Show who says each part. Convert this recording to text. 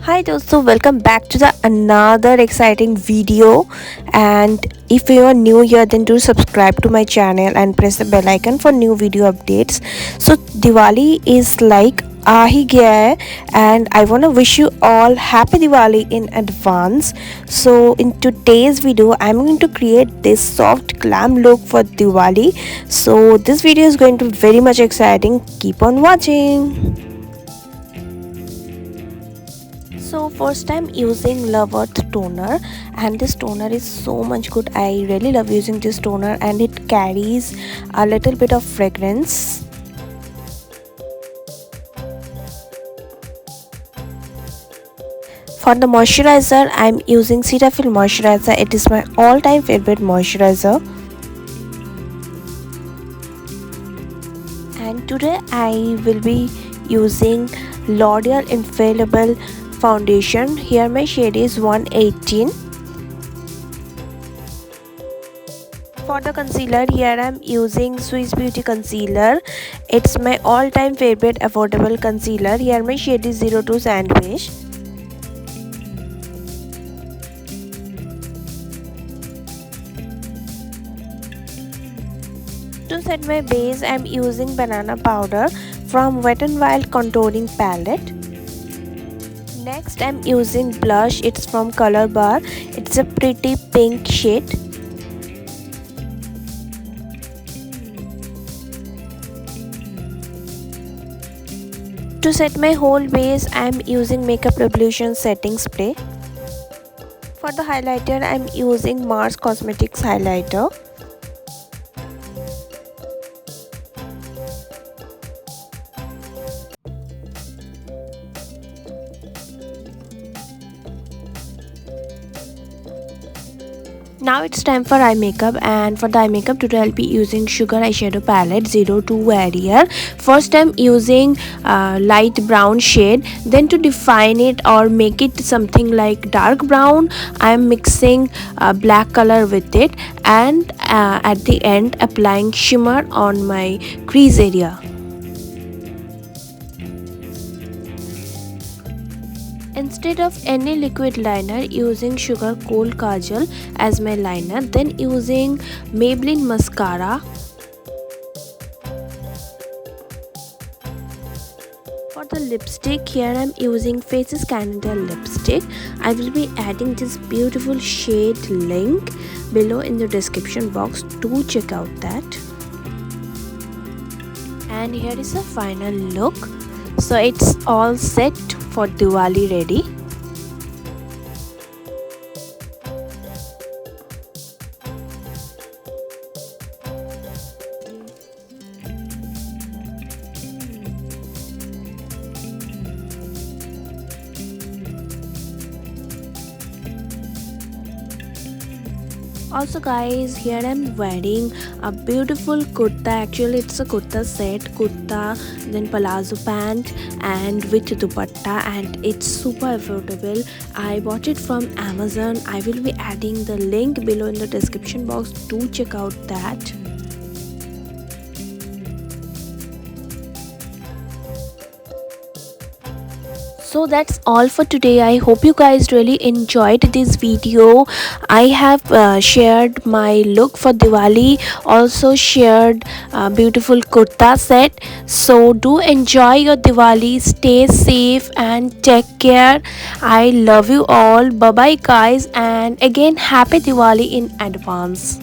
Speaker 1: Hi dosto, welcome back to the another exciting video. And if you are new here, then do subscribe to my channel and press the bell icon for new video updates. So Diwali is like aa hi gaya hai, and I want to wish you all happy Diwali in advance. So in today's video I'm going to create this soft glam look for Diwali. So this video is going to be very much exciting. Keep on watching. So first I'm using Love Earth toner, and this toner is so much good. I really love using this toner and it carries a little bit of fragrance. For the moisturizer I'm using Cetaphil moisturizer. It is my all-time favorite moisturizer. And today I will be using L'Oreal Infallible foundation. Here my shade is 118. For the concealer, here I am using Swiss Beauty concealer. It's my all-time favorite affordable concealer. Here my shade is 02 Sandwich. To set my base, I am using banana powder from Wet n Wild contouring palette. Next I'm using blush. It's from Color Bar. It's a pretty pink shade. To set my whole base I'm using Makeup Revolution setting spray. For the highlighter I'm using Mars Cosmetics highlighter. Now it's time for eye makeup, and for the eye makeup today I'll be using Sugar eyeshadow palette 02 area. First I'm using light brown shade. Then to define it or make it something like dark brown, I'm mixing black color with it, and at the end applying shimmer on my crease area. Instead of any liquid liner, using Sugar Kohl Kajal as my liner, then using Maybelline Mascara. For the lipstick, here I am using Faces Canada lipstick. I will be adding this beautiful shade link below in the description box. Do check out that. And here is the final look. So it's all set for Diwali ready. Also guys, here I'm wearing a beautiful kurta. Actually it's a kurta set, kurta, then palazzo pant and with dupatta, and it's super affordable. I bought it from Amazon. I will be adding the link below in the description box. Do check out that. So that's all for today. I hope you guys really enjoyed this video. I have shared my look for Diwali, also shared a beautiful kurta set. So do enjoy your Diwali, stay safe and take care. I love you all. Bye bye guys, and again happy Diwali in advance.